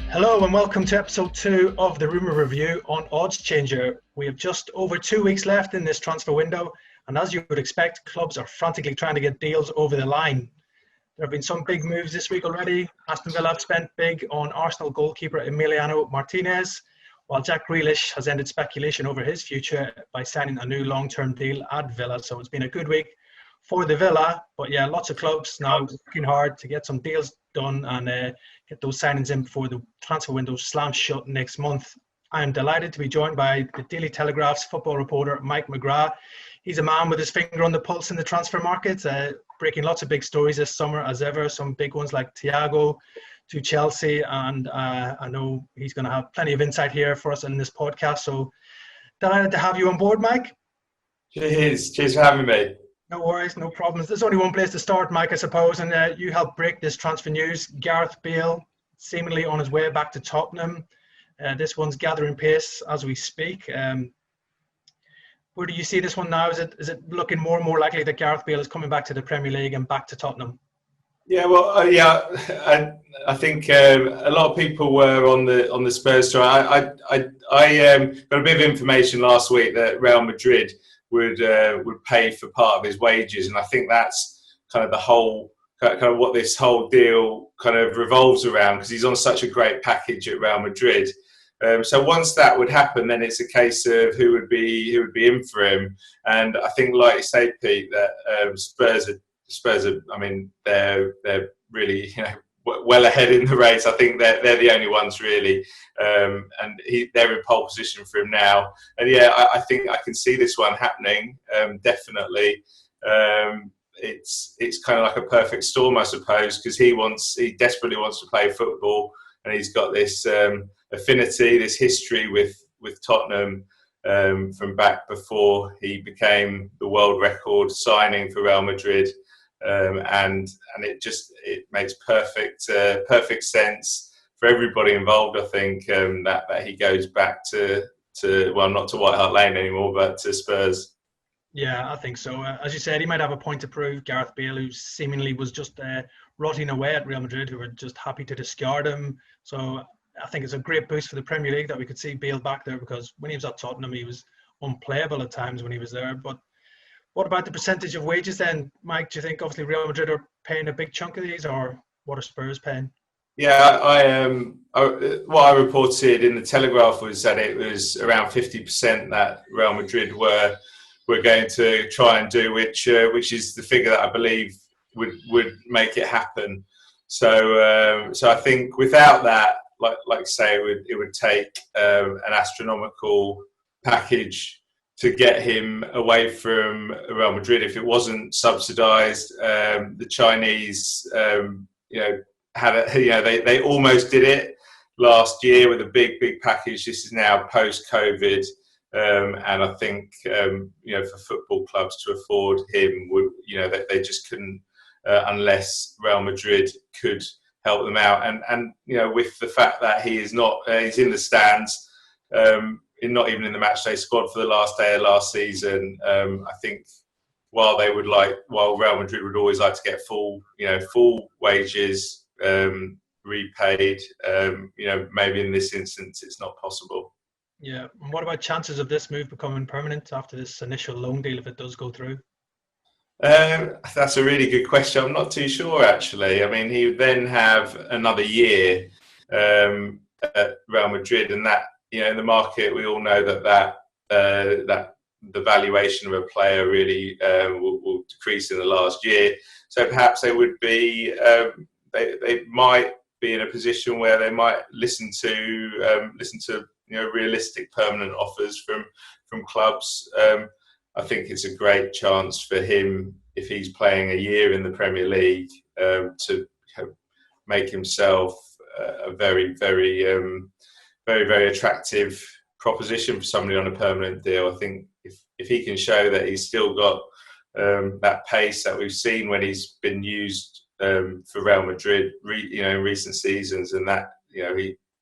Hello and welcome to episode 2 of the Rumour Review on Odds Changer. We have just over 2 weeks left in this transfer window, and as you would expect, clubs are frantically trying to get deals over the line. There have been some big moves this week already. Aston Villa have spent big on Arsenal goalkeeper Emiliano Martinez, while Jack Grealish has ended speculation over his future by signing a new long-term deal at Villa. So it's been a good week for the Villa, but yeah, lots of clubs now working hard to get some deals done and get those signings in before the transfer window slams shut next month. I am delighted to be joined by the Daily Telegraph's football reporter, Mike McGrath. He's a man with his finger on the pulse in the transfer market, breaking lots of big stories this summer as ever, some big ones like Thiago to Chelsea, and I know he's going to have plenty of insight here for us in this podcast. So delighted to have you on board, Mike. Cheers for having me. No worries, no problems. There's only one place to start, Mike, I suppose, and you helped break this transfer news. Gareth Bale, seemingly on his way back to Tottenham. This one's gathering pace as we speak. Where do you see this one now? Is it looking more and more likely that Gareth Bale is coming back to the Premier League and back to Tottenham? Yeah, well, I think a lot of people were on the Spurs story. I got a bit of information last week that Real Madrid would pay for part of his wages, and I think that's kind of the whole kind of what this whole deal kind of revolves around, because he's on such a great package at Real Madrid. So once that would happen, then it's a case of who would be in for him. And I think, like you say, Pete, that Spurs are. I mean, they're really well ahead in the race. I think they're the only ones really, and they're in pole position for him now. And yeah, I think I can see this one happening. Definitely, it's kind of like a perfect storm, I suppose, because he desperately wants to play football, and he's got this affinity, this history with Tottenham from back before he became the world record signing for Real Madrid. And it makes perfect sense for everybody involved. I think that he goes back to well, not to White Hart Lane anymore, but to Spurs. Yeah, I think so. As you said, he might have a point to prove. Gareth Bale, who seemingly was just rotting away at Real Madrid, who were just happy to discard him. So I think it's a great boost for the Premier League that we could see Bale back there, because when he was at Tottenham, he was unplayable at times when he was there. But what about the percentage of wages then, Mike? Do you think obviously Real Madrid are paying a big chunk of these, or what are Spurs paying? Yeah, what I reported in the Telegraph was that it was around 50% that Real Madrid were going to try and do, which is the figure that I believe would make it happen. So I think without that, like I say, it would take an astronomical package to get him away from Real Madrid if it wasn't subsidised. The Chinese, they almost did it last year with a big package. This is now post-COVID, and I think for football clubs to afford him they just couldn't unless Real Madrid could help them out. And with the fact that he's in the stands. Not even in the matchday squad for the last day of last season. I think while Real Madrid would always like to get full wages repaid, maybe in this instance it's not possible. Yeah, and what about chances of this move becoming permanent after this initial loan deal, if it does go through? That's a really good question. I'm not too sure, actually. I mean, he would then have another year at Real Madrid, and that, in the market, we all know that the valuation of a player really will decrease in the last year. So perhaps they would be, they might be in a position where they might listen to realistic permanent offers from clubs. I think it's a great chance for him, if he's playing a year in the Premier League, to make himself a very attractive proposition for somebody on a permanent deal. I think if he can show that he's still got that pace that we've seen when he's been used for Real Madrid, in recent seasons, and that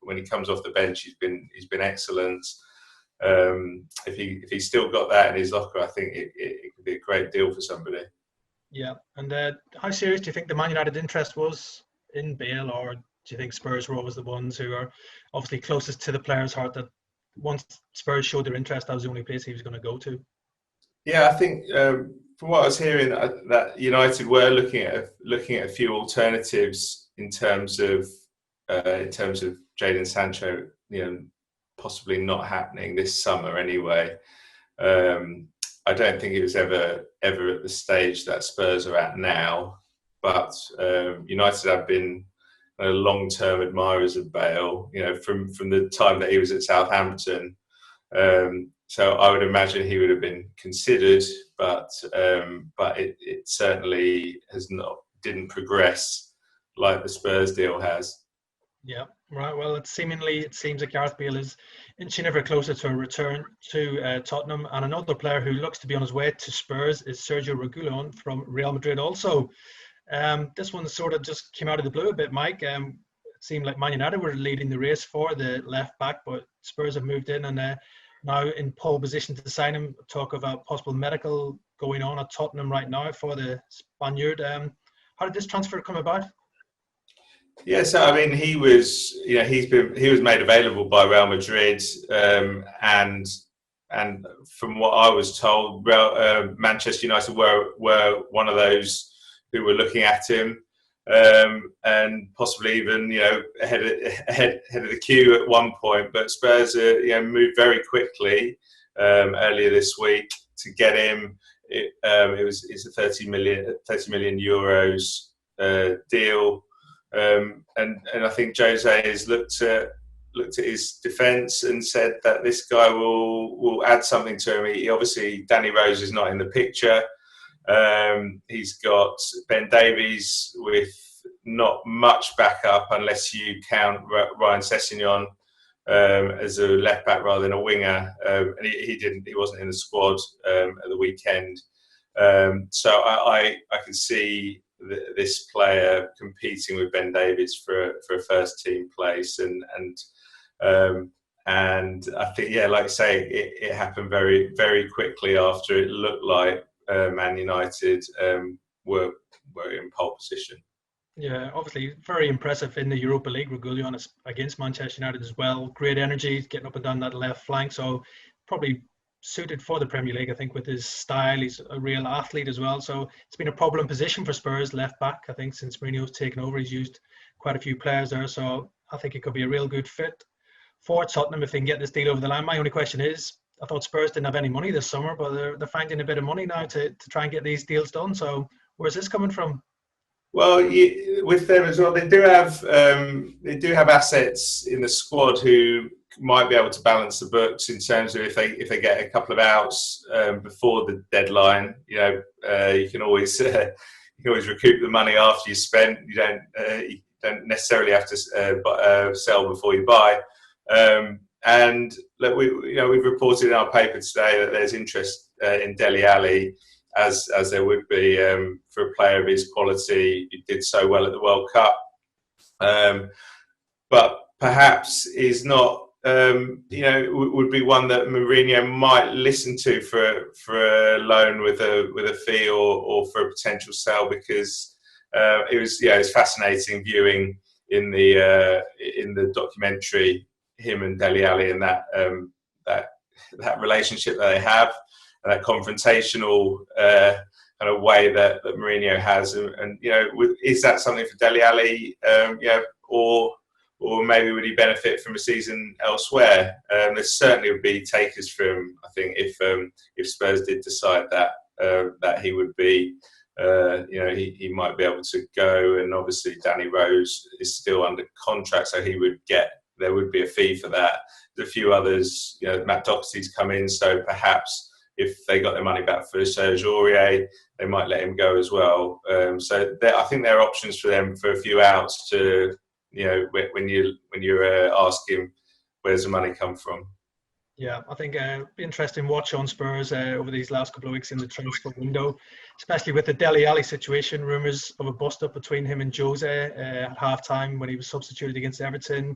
when he comes off the bench, he's been excellent. If he's still got that in his locker, I think it could be a great deal for somebody. Yeah, and how serious do you think the Man United interest was in Bale, or do you think Spurs were always the ones who are obviously closest to the player's heart, that once Spurs showed their interest, that was the only place he was going to go to? Yeah, I think from what I was hearing, that United were looking at a few alternatives in terms of Jadon Sancho, possibly not happening this summer anyway. I don't think it was ever at the stage that Spurs are at now, but United have been long-term admirers of Bale, from the time that he was at Southampton. So I would imagine he would have been considered, but it certainly didn't progress like the Spurs deal has. Yeah, right. Well, it seems that Gareth Bale is inching ever closer to a return to Tottenham, and another player who looks to be on his way to Spurs is Sergio Reguilon from Real Madrid. Also, this one sort of just came out of the blue a bit, Mike. It seemed like Man United were leading the race for the left back, but Spurs have moved in and now in pole position to sign him. Talk about possible medical going on at Tottenham right now for the Spaniard. How did this transfer come about? Yeah, so I mean, he was made available by Real Madrid, and from what I was told, Manchester United were one of those who were looking at him, and possibly even ahead of the queue at one point. But Spurs moved very quickly earlier this week to get him. It's a 30 million euros deal. And I think Jose has looked at his defence and said that this guy will add something to him. He obviously, Danny Rose is not in the picture. He's got Ben Davies with not much backup unless you count Ryan Sessegnon as a left back rather than a winger. And he wasn't in the squad at the weekend. So I can see this player competing with Ben Davies for a first team place, and I think, like you say, it happened very, very quickly after it looked like Man United were in pole position. Yeah, obviously very impressive in the Europa League. Reguilon against Manchester United as well. Great energy, getting up and down that left flank. So probably suited for the Premier League, I think, with his style. He's a real athlete as well. So it's been a problem position for Spurs, left back. I think since Mourinho's taken over, he's used quite a few players there. So I think it could be a real good fit for Tottenham if they can get this deal over the line. My only question is, I thought Spurs didn't have any money this summer, but they're finding a bit of money now to try and get these deals done. So where's this coming from? Well, with them as well, they do have assets in the squad who might be able to balance the books in terms of if they get a couple of outs before the deadline. You can always recoup the money after you spent. You don't necessarily have to sell before you buy. And look, we've reported in our paper today that there's interest in Dele Alli, as there would be for a player of his quality. He did so well at the World Cup, but perhaps is not. Would be one that Mourinho might listen to for a loan with a fee or for a potential sale, because it was fascinating viewing in the documentary him and Dele Alli and that relationship that they have, and that confrontational kind of way that Mourinho has, and is that something for Dele Alli, or maybe would he benefit from a season elsewhere? There certainly would be takers for him, I think, if Spurs did decide that he would be, he might be able to go. And obviously Danny Rose is still under contract, so there would be a fee for that. There's a few others, Matt Doherty's come in, so perhaps if they got their money back for Sergio Reguilon, they might let him go as well. So I think there are options for them for a few outs to. When you're asking where's the money come from. Yeah, I think interesting watch on Spurs over these last couple of weeks in the transfer window, especially with the Dele Alli situation. Rumours of a bust-up between him and Jose at half-time when he was substituted against Everton.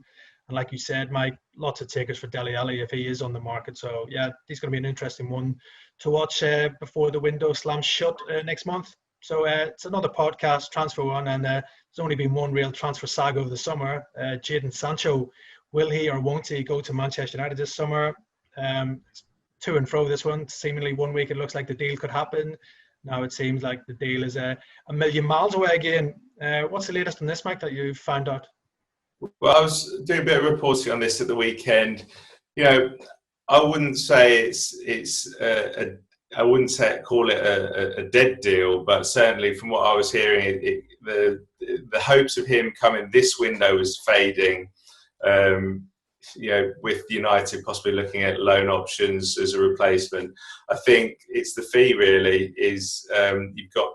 And like you said, Mike, lots of takers for Dele Alli if he is on the market. So, yeah, he's going to be an interesting one to watch before the window slams shut next month. So it's another podcast, Transfer One, and there's only been one real transfer saga over the summer. Jadon Sancho, will he or won't he go to Manchester United this summer? It's to and fro this one. Seemingly 1 week it looks like the deal could happen. Now it seems like the deal is a million miles away again. What's the latest on this, Mike, that you've found out? Well, I was doing a bit of reporting on this at the weekend. I wouldn't say I wouldn't call it a dead deal, but certainly from what I was hearing, the hopes of him coming this window was fading. With United possibly looking at loan options as a replacement. I think it's the fee really. You've got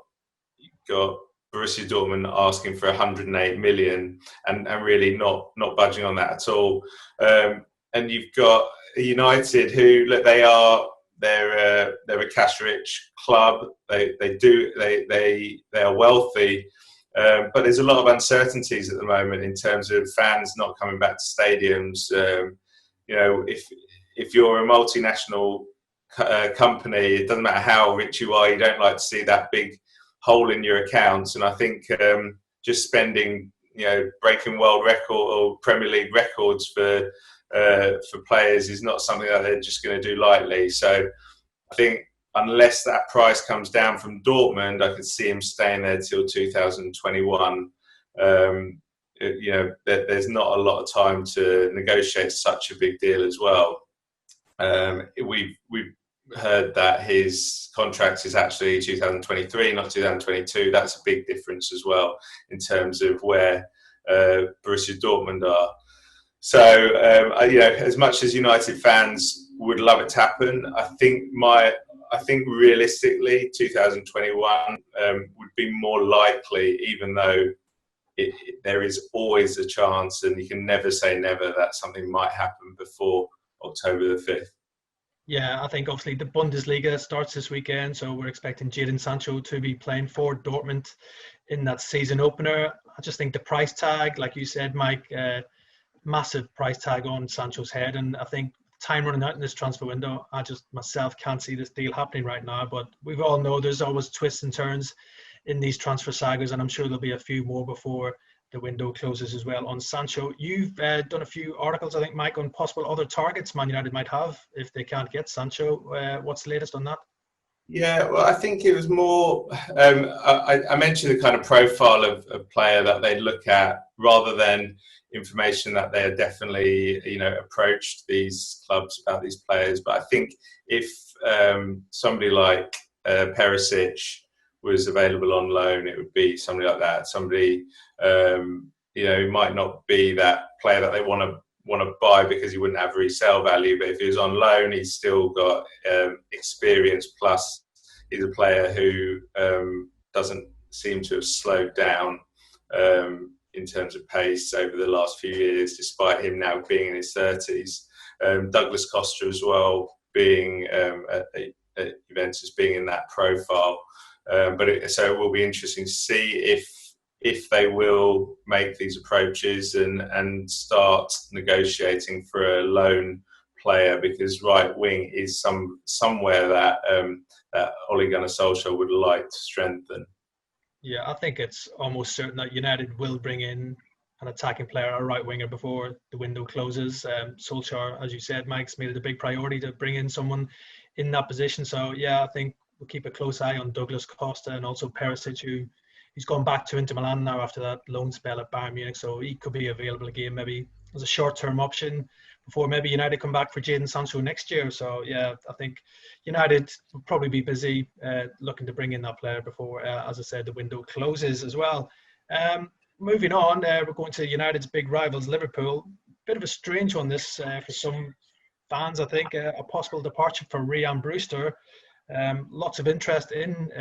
Borussia Dortmund asking for 108 million and really not budging on that at all. And you've got United who they're a cash rich club. They are wealthy. But there's a lot of uncertainties at the moment in terms of fans not coming back to stadiums. If you're a multinational company, it doesn't matter how rich you are, you don't like to see that big hole in your accounts. And I think just spending, breaking world record or Premier League records for players is not something that they're just going to do lightly. So I think, unless that price comes down from Dortmund, I could see him staying there till 2021. There's not a lot of time to negotiate such a big deal as well. We've heard that his contract is actually 2023, not 2022. That's a big difference as well in terms of where Borussia Dortmund are. So, as much as United fans would love it to happen, I think realistically 2021 would be more likely, even though there is always a chance, and you can never say never, that something might happen before October the 5th. Yeah, I think obviously the Bundesliga starts this weekend, so we're expecting Jadon Sancho to be playing for Dortmund in that season opener. I just think the price tag, like you said, Mike, massive price tag on Sancho's head, and I think time running out in this transfer window, I just myself can't see this deal happening right now. But we all know there's always twists and turns in these transfer sagas, and I'm sure there'll be a few more before the window closes as well on Sancho. You've done a few articles, I think, Mike, on possible other targets Man United might have if they can't get Sancho. What's the latest on that? Yeah, well, I think it was more. I mentioned the kind of profile of player that they look at, rather than information that they are definitely, approached these clubs about these players. But I think if somebody like Perisic was available on loan, it would be somebody like that. Somebody, who might not be that player that they want to buy because he wouldn't have resale value. But if he was on loan, he's still got experience. Plus, he's a player who doesn't seem to have slowed down in terms of pace over the last few years, despite him now being in his 30s. Douglas Costa as well, being at Juventus, being in that profile. So it will be interesting to see if they will make these approaches and start negotiating for a loan player, because right wing is somewhere that Ole Gunnar Solskjaer would like to strengthen. Yeah, I think it's almost certain that United will bring in an attacking player, a right winger, before the window closes. Solskjaer, as you said, Mike's made it a big priority to bring in someone in that position. So yeah, I think we'll keep a close eye on Douglas Costa and also Perisic, he's gone back to Inter Milan now after that loan spell at Bayern Munich. So he could be available again, maybe as a short-term option before maybe United come back for Jadon Sancho next year. So yeah, I think United will probably be busy looking to bring in that player before, as I said, the window closes as well. Moving on, we're going to United's big rivals, Liverpool. Bit of a strange one this for some fans, I think. A possible departure for Rhian Brewster. Lots of interest in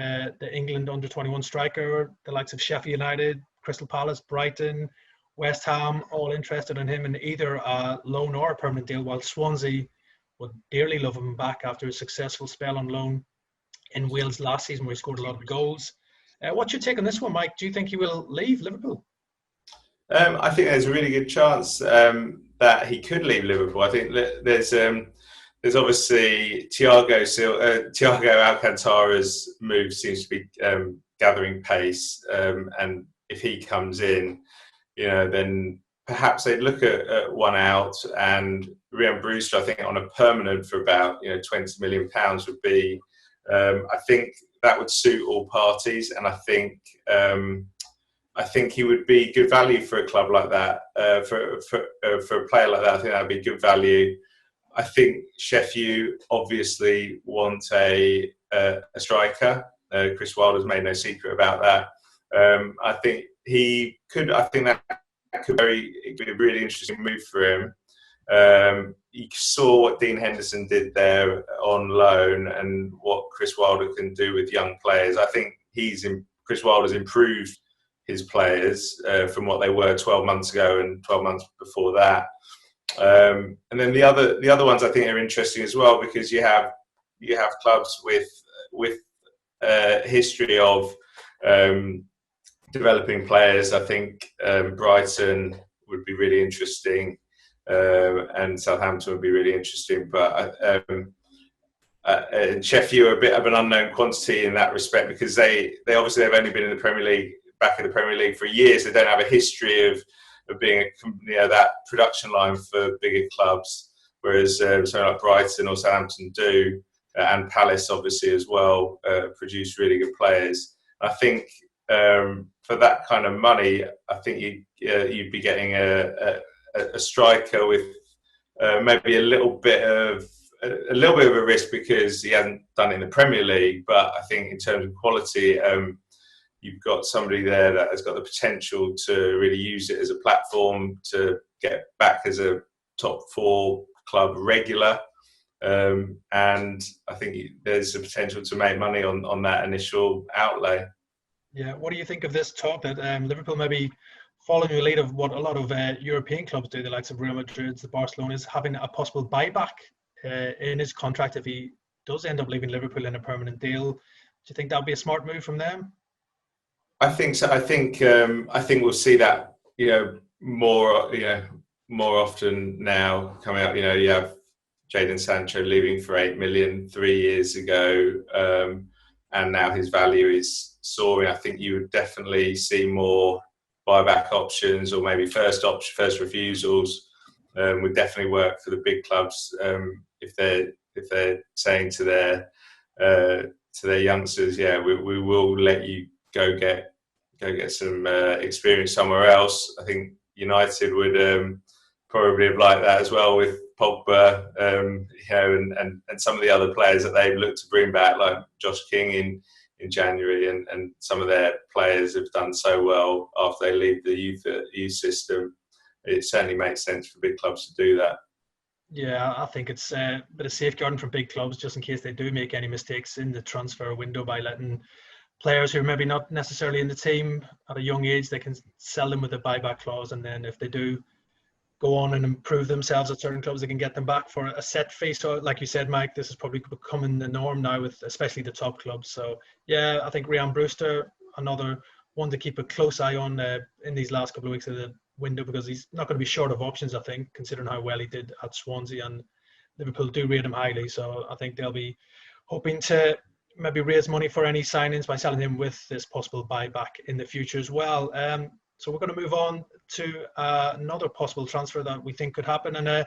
the England under-21 striker. The likes of Sheffield United, Crystal Palace, Brighton, West Ham, all interested in him in either a loan or a permanent deal, while Swansea would dearly love him back after a successful spell on loan in Wales last season, where he scored a lot of goals. What's your take on this one, Mike? Do you think he will leave Liverpool? I think there's a really good chance that he could leave Liverpool. I think there's there's obviously Thiago Alcantara's move seems to be gathering pace, and if he comes in, then perhaps they'd look at one out, and Rhian Brewster, I think, on a permanent for about £20 million would be. I think that would suit all parties, and I think he would be good value for a club like that. For a player like that, I think that would be good value. I think Sheffield obviously want a striker. Chris Wilder's made no secret about that. I think he could. I think that could be a really interesting move for him. You saw what Dean Henderson did there on loan, and what Chris Wilder can do with young players. I think Chris Wilder's improved his players from what they were 12 months ago and 12 months before that. And then the other ones I think are interesting as well, because you have clubs with history of developing players. I think Brighton would be really interesting, and Southampton would be really interesting. But Sheffield are a bit of an unknown quantity in that respect, because they obviously have only been in the Premier League, back in the Premier League for years. They don't have a history of being that production line for bigger clubs, whereas something like Brighton or Southampton do, and Palace obviously as well, produce really good players. I think for that kind of money, I think you'd be getting a striker with maybe a little bit of a risk, because he hasn't done it in the Premier League. But I think in terms of quality, you've got somebody there that has got the potential to really use it as a platform to get back as a top 4 club regular. And I think there's a potential to make money on that initial outlay. Yeah, what do you think of this talk that Liverpool maybe following the lead of what a lot of European clubs do, the likes of Real Madrid, the Barcelona's, having a possible buyback in his contract if he does end up leaving Liverpool in a permanent deal? Do you think that would be a smart move from them? I think so. I think we'll see that more often now coming up. You have Jadon Sancho leaving for $8 million 3 years ago, and now his value is soaring. I think you would definitely see more buyback options, or maybe first refusals. Would definitely work for the big clubs if they're saying to their youngsters, we will let you go get some experience somewhere else. I think United would probably have liked that as well, with Pogba, and some of the other players that they've looked to bring back, like Josh King in January, and some of their players have done so well after they leave the youth system. It certainly makes sense for big clubs to do that. Yeah, I think it's a bit of safeguarding for big clubs, just in case they do make any mistakes in the transfer window, by letting players who are maybe not necessarily in the team at a young age, they can sell them with a buyback clause, and then if they do go on and improve themselves at certain clubs, they can get them back for a set fee. So like you said, Mike, this is probably becoming the norm now, with especially the top clubs. So yeah, I think Rhian Brewster, another one to keep a close eye on in these last couple of weeks of the window, because he's not going to be short of options, I think, considering how well he did at Swansea, and Liverpool do rate him highly. So I think they'll be hoping to maybe raise money for any signings by selling him with this possible buyback in the future as well. So we're going to move on to another possible transfer that we think could happen. And I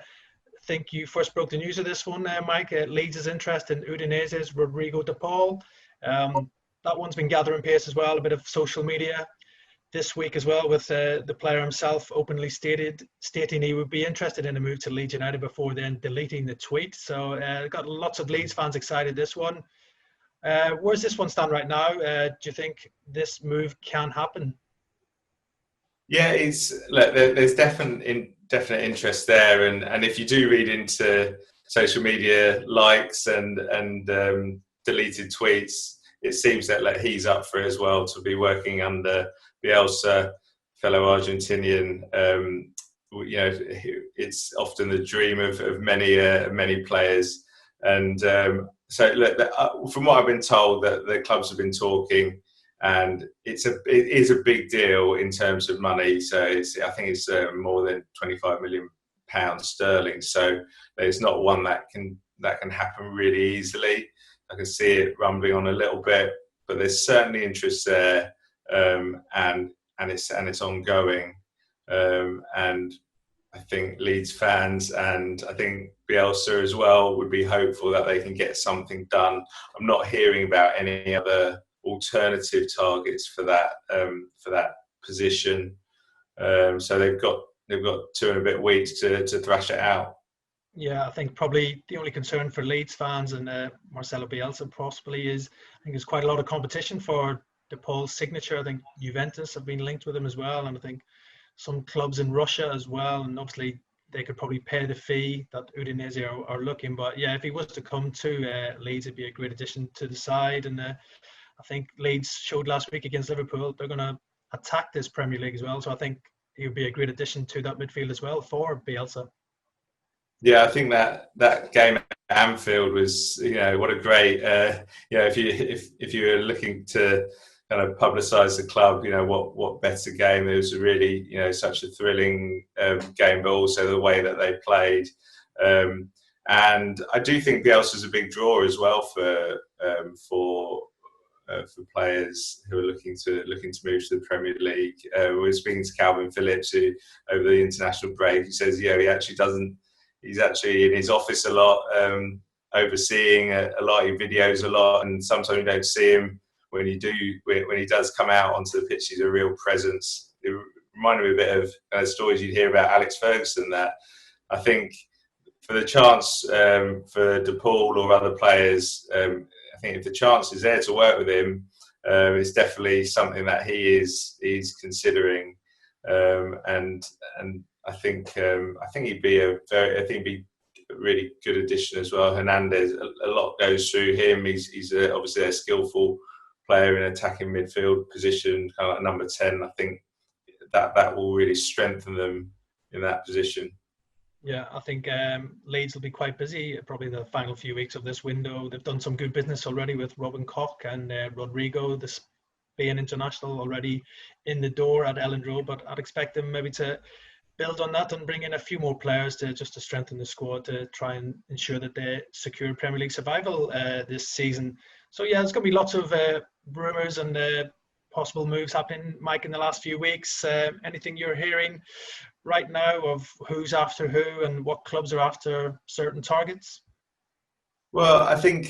think you first broke the news of this one, Mike. Leeds' interest in Udinese's Rodrigo De Paul. That one's been gathering pace as well, a bit of social media this week as well, with the player himself openly stating he would be interested in a move to Leeds United before then deleting the tweet. So got lots of Leeds fans excited this one. Where's this one stand right now? Do you think this move can happen? Yeah, there's definite interest there, and if you do read into social media likes and deleted tweets, it seems that he's up for it as well, to be working under Bielsa, fellow Argentinian. It's often the dream of many players, and so look, from what I've been told, that the clubs have been talking, and it is a big deal in terms of money. So I think it's more than £25 million sterling. So it's not one that can that can happen really easily. I can see it rumbling on a little bit, but there's certainly interest there, and it's ongoing. And I think Leeds fans and I think Bielsa as well would be hopeful that they can get something done. I'm not hearing about any other alternative targets for that position. So they've got 2 and a bit weeks to thrash it out. Yeah, I think probably the only concern for Leeds fans and Marcelo Bielsa possibly is, I think there's quite a lot of competition for De Paul's signature. I think Juventus have been linked with him as well, and I think some clubs in Russia as well, and obviously they could probably pay the fee that Udinese are looking. But yeah, if he was to come to Leeds, it'd be a great addition to the side. And I think Leeds showed last week against Liverpool they're going to attack this Premier League as well. So I think he would be a great addition to that midfield as well for Bielsa. Yeah, I think that game at Anfield was, what a great, if you were looking to kind of publicise the club, what better game? It was a really, such a thrilling game, but also the way that they played. And I do think Bielsa's a big draw as well for players who are looking to move to the Premier League. We were speaking to Calvin Phillips, who over the international break, he says, he's actually in his office a lot, overseeing a lot of videos a lot, and sometimes you don't see him. When he does come out onto the pitch, he's a real presence. It reminded me a bit of stories you'd hear about Alex Ferguson. That I think for the chance for De Paul or other players, I think if the chance is there to work with him, it's definitely something that he's considering. And I think he'd be a really good addition as well. Hernandez, a lot goes through him. He's obviously a skillful player in attacking midfield position, kind of like number 10. I think that will really strengthen them in that position. Yeah, I think Leeds will be quite busy probably the final few weeks of this window. They've done some good business already with Robin Koch and Rodrigo, the Spain international, already in the door at Ellen Road. But I'd expect them maybe to build on that and bring in a few more players to strengthen the squad to try and ensure that they secure Premier League survival this season. So yeah, there's going to be lots of rumours and possible moves happening, Mike, in the last few weeks. Anything you're hearing right now of who's after who and what clubs are after certain targets? Well, I think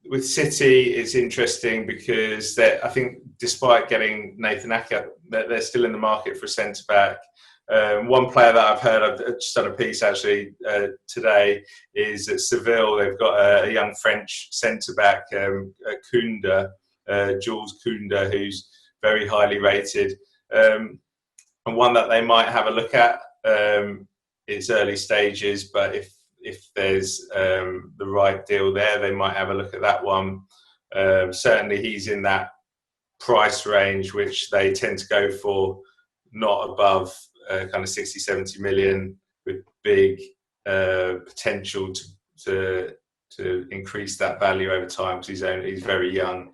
with City, it's interesting because I think despite getting Nathan Ake, they're still in the market for a centre-back. One player that I've heard, I've just done a piece actually today, is at Seville. They've got a young French centre-back, Kounda, Jules Kounda, who's very highly rated. And one that they might have a look at. It's early stages, but if there's the right deal there, they might have a look at that one. Certainly he's in that price range, which they tend to go for, not above kind of 60, 70 million, with big potential to increase that value over time because he's very young.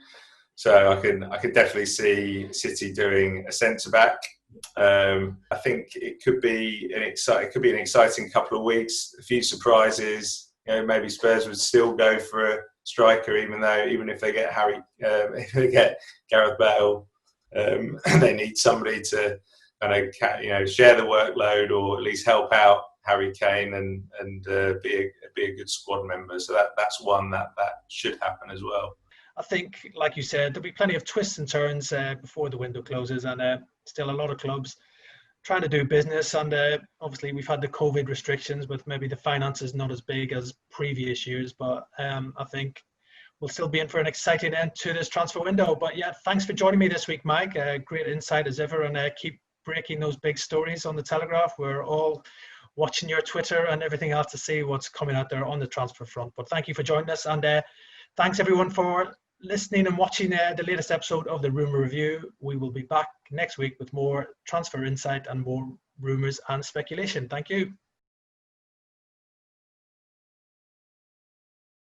So I could definitely see City doing a centre back. I think it could be an exciting couple of weeks. A few surprises. Maybe Spurs would still go for a striker, even if they get Gareth Bale, they need somebody to kind of share the workload or at least help out Harry Kane and be a good squad member. So that's one that should happen as well. I think, like you said, there'll be plenty of twists and turns before the window closes, and still a lot of clubs trying to do business. And obviously, we've had the COVID restrictions, but maybe the finances not as big as previous years. But I think we'll still be in for an exciting end to this transfer window. But yeah, thanks for joining me this week, Mike. Great insight as ever, and keep breaking those big stories on the Telegraph. We're all watching your Twitter and everything else to see what's coming out there on the transfer front. But thank you for joining us, and thanks everyone for listening and watching the latest episode of the Rumour Review. We will be back next week with more transfer insight and more rumours and speculation. Thank you.